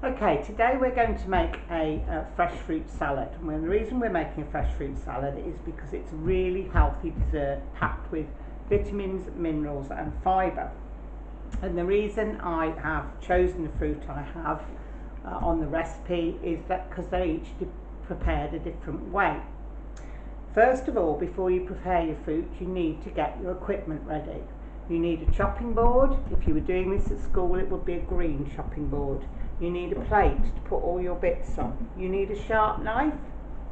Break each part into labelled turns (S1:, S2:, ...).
S1: Okay, today we're going to make a fresh fruit salad. And the reason we're making a fresh fruit salad is because it's a really healthy dessert packed with vitamins, minerals and fibre. And the reason I have chosen the fruit I have on the recipe is that because they're each prepared a different way. First of all, before you prepare your fruit, you need to get your equipment ready. You need a chopping board. If you were doing this at school, it would be a green chopping board. You need a plate to put all your bits on. You need a sharp knife.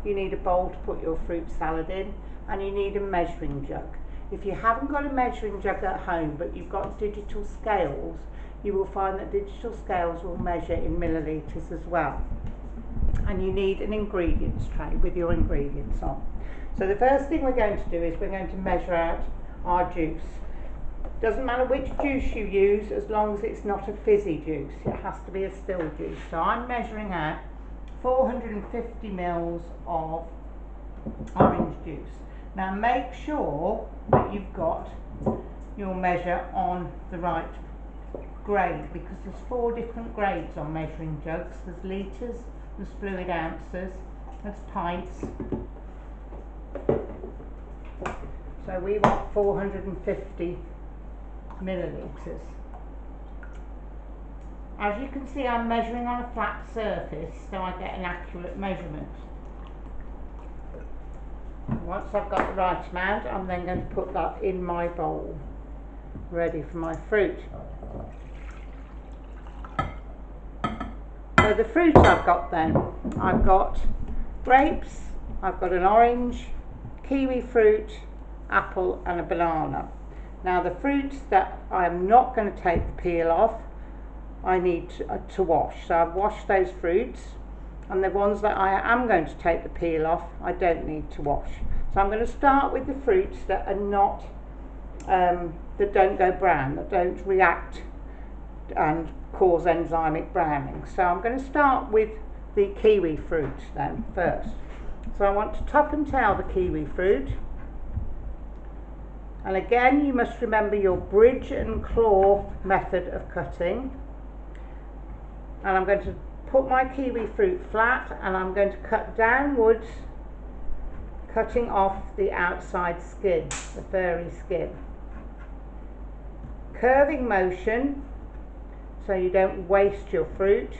S1: You need a bowl to put your fruit salad in, and you need a measuring jug. If you haven't got a measuring jug at home, but you've got digital scales, you will find that digital scales will measure in millilitres as well. And you need an ingredients tray with your ingredients on. So the first thing we're going to do is we're going to measure out our juice. Doesn't matter which juice you use as long as it's not a fizzy juice. It has to be a still juice. So I'm measuring out 450 mils of orange juice. Now make sure that you've got your measure on the right grade, because there's 4 different grades on measuring jugs. There's litres, there's fluid ounces, there's pints. So we want 450 millilitres. As you can see, I'm measuring on a flat surface so I get an accurate measurement. Once I've got the right amount, I'm then going to put that in my bowl, ready for my fruit. So the fruit I've got then, I've got grapes, I've got an orange, kiwi fruit, apple and a banana. Now the fruits that I'm not going to take the peel off, I need to wash. So I've washed those fruits, and the ones that I am going to take the peel off, I don't need to wash. So I'm going to start with the fruits that are not, that don't go brown, that don't react and cause enzymic browning. So I'm going to start with the kiwi fruit then first. So I want to top and tail the kiwi fruit. And again, you must remember your bridge and claw method of cutting. And I'm going to put my kiwi fruit flat, and I'm going to cut downwards, cutting off the outside skin, the furry skin. Curving motion, so you don't waste your fruit.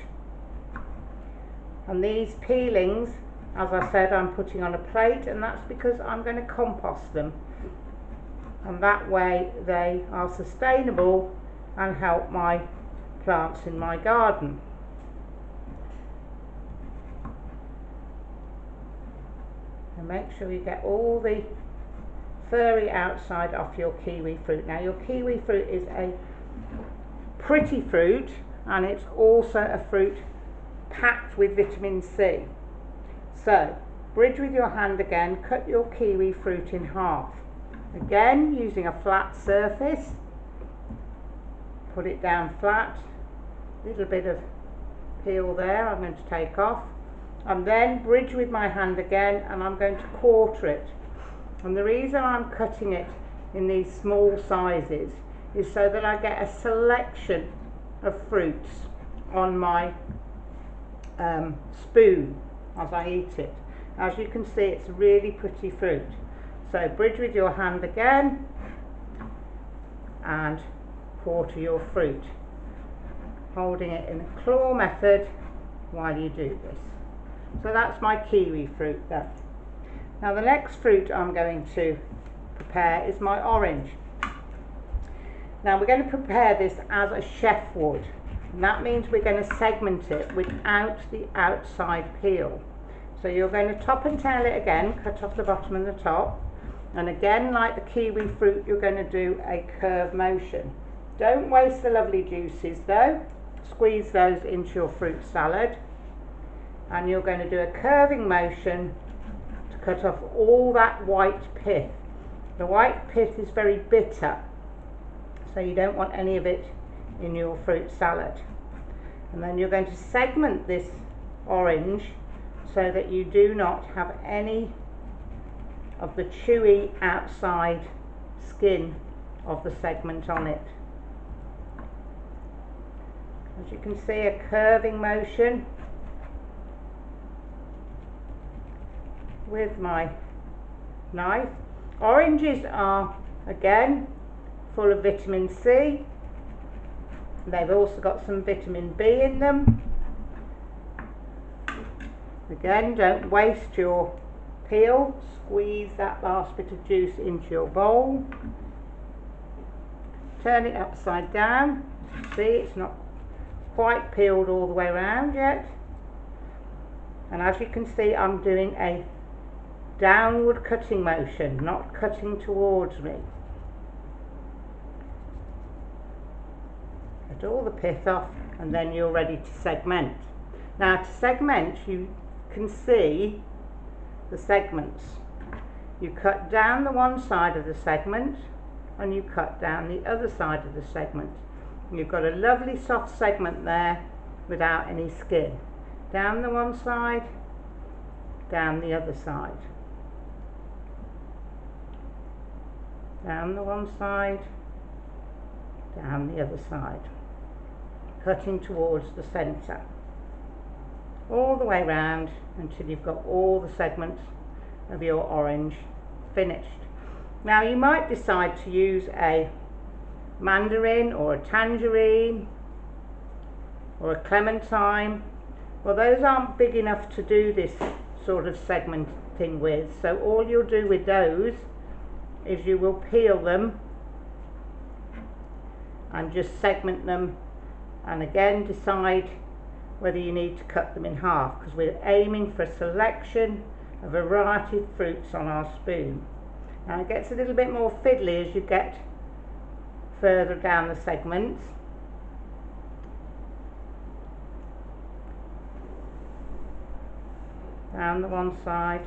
S1: And these peelings, as I said, I'm putting on a plate, and that's because I'm going to compost them. And that way they are sustainable and help my plants in my garden. And make sure you get all the furry outside off your kiwi fruit. Now your kiwi fruit is a pretty fruit, and it's also a fruit packed with vitamin C. So bridge with your hand again, cut your kiwi fruit in half. Again, using a flat surface, put it down flat, little bit of peel there I'm going to take off, and then bridge with my hand again, and I'm going to quarter it. And the reason I'm cutting it in these small sizes is so that I get a selection of fruits on my spoon as I eat it. As you can see, it's a really pretty fruit. So bridge with your hand again and quarter your fruit, holding it in a claw method while you do this. So that's my kiwi fruit then. Now the next fruit I'm going to prepare is my orange. Now we're going to prepare this as a chef would, and that means we're going to segment it without the outside peel. So you're going to top and tail it again, cut off the bottom and the top. And again, like the kiwi fruit, you're going to do a curve motion. Don't waste the lovely juices though. Squeeze those into your fruit salad. And you're going to do a curving motion to cut off all that white pith. The white pith is very bitter, so you don't want any of it in your fruit salad. And then you're going to segment this orange so that you do not have any of the chewy outside skin of the segment on it. As you can see, a curving motion with my knife. Oranges are, again, full of vitamin C. They've also got some vitamin B in them. Again, don't waste your peel. Squeeze that last bit of juice into your bowl. Turn it upside down. See, it's not quite peeled all the way around yet. And as you can see, I'm doing a downward cutting motion, not cutting towards me. Get all the pith off, and then you're ready to segment. Now, to segment, you can see the segments. You cut down the one side of the segment and you cut down the other side of the segment. You've got a lovely soft segment there without any skin. Down the one side, down the other side. Down the one side, down the other side. Cutting towards the centre. All the way round until you've got all the segments of your orange finished. Now you might decide to use a mandarin or a tangerine or a clementine. Well, those aren't big enough to do this sort of segmenting with, so all you'll do with those is you will peel them and just segment them, and again decide whether you need to cut them in half, because we're aiming for a selection, a variety of fruits on our spoon. Now it gets a little bit more fiddly as you get further down the segments. Down the one side,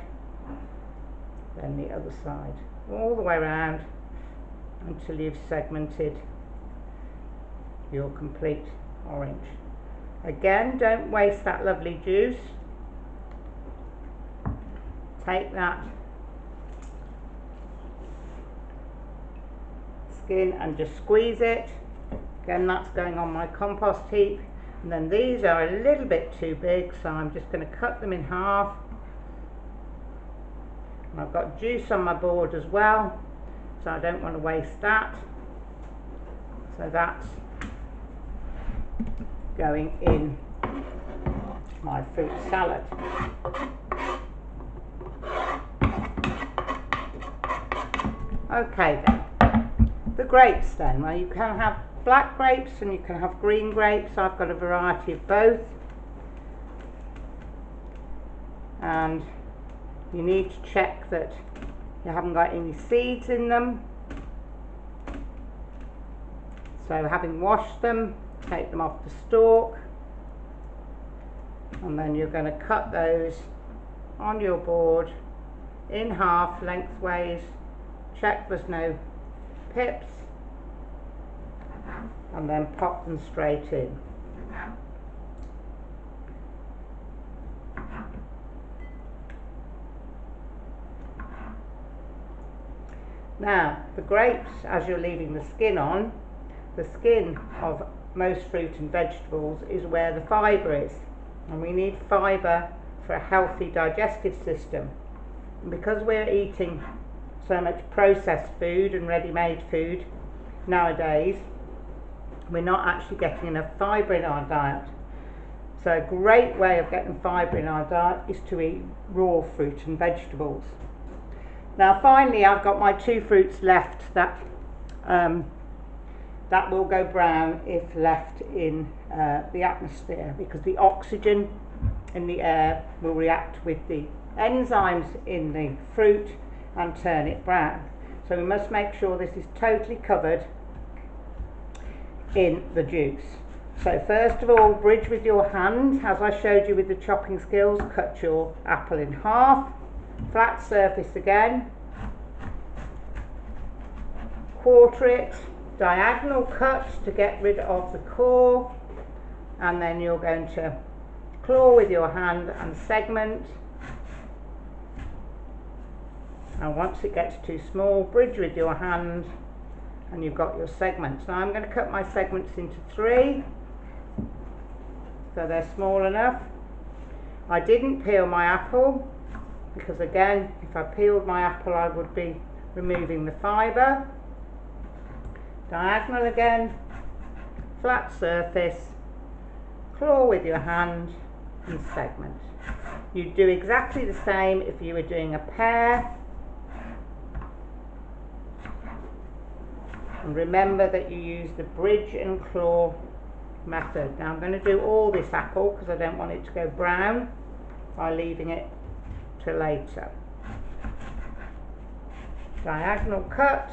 S1: then the other side, all the way around until you've segmented your complete orange. Again, don't waste that lovely juice. Take that skin and just squeeze it. Again, that's going on my compost heap. And then these are a little bit too big, so I'm just going to cut them in half. And I've got juice on my board as well, so I don't want to waste that. So that's going in my fruit salad. Okay then, the grapes then. Well, you can have black grapes and you can have green grapes. I've got a variety of both. And you need to check that you haven't got any seeds in them. So having washed them, take them off the stalk, and then you're going to cut those on your board in half lengthways. Check there's no pips, and then pop them straight in. Now the grapes, as you're leaving the skin on, the skin of most fruit and vegetables is where the fibre is, and we need fibre for a healthy digestive system. And because we're eating so much processed food and ready-made food nowadays, we're not actually getting enough fibre in our diet. So a great way of getting fibre in our diet is to eat raw fruit and vegetables. Now finally, I've got my two fruits left that that will go brown if left in the atmosphere, because the oxygen in the air will react with the enzymes in the fruit and turn it brown. So we must make sure this is totally covered in the juice. So first of all, bridge with your hand, as I showed you with the chopping skills. Cut your apple in half, flat surface again, quarter it, diagonal cut to get rid of the core, and then you're going to claw with your hand and segment, and once it gets too small, bridge with your hand and you've got your segments. Now I'm going to cut my segments into three. so they're small enough. I didn't peel my apple because again, if I peeled my apple I would be removing the fibre. Diagonal again, flat surface, claw with your hand and segment. You'd do exactly the same if you were doing a pear. And remember that you use the bridge and claw method. Now I'm going to do all this apple because I don't want it to go brown by leaving it till later. Diagonal cut.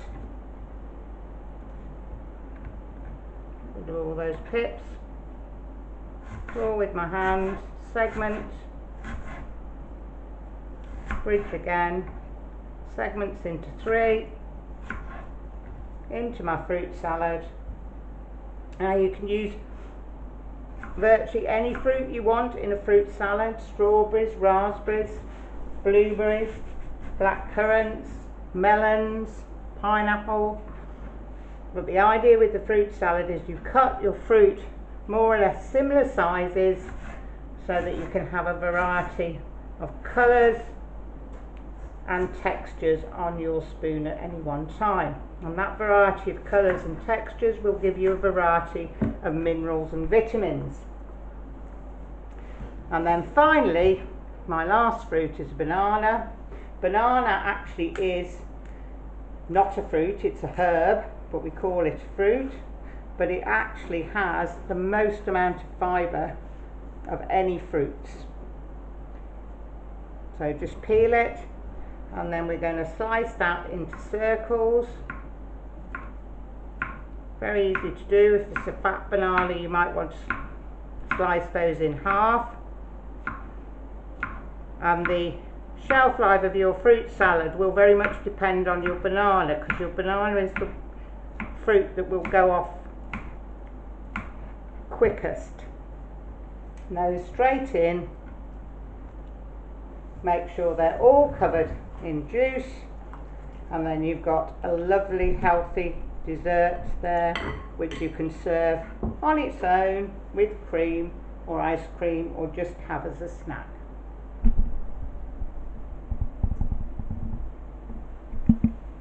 S1: We'll do all those pips. Claw with my hand, segment, bridge again, segments into 3, into my fruit salad. Now you can use virtually any fruit you want in a fruit salad: strawberries, raspberries, blueberries, black currants, melons, pineapple. But the idea with the fruit salad is you cut your fruit more or less similar sizes so that you can have a variety of colours and textures on your spoon at any one time. And that variety of colours and textures will give you a variety of minerals and vitamins. And then finally, my last fruit is banana. Banana actually is not a fruit, it's a herb, but we call it fruit. But it actually has the most amount of fibre of any fruits. So just peel it, and then we're going to slice that into circles. Very easy to do. If it's a fat banana, you might want to slice those in half. And the shelf life of your fruit salad will very much depend on your banana, because your banana is the fruit that will go off quickest. Nose straight in. Make sure they're all covered in juice, and then you've got a lovely healthy dessert there, which you can serve on its own with cream or ice cream, or just have as a snack.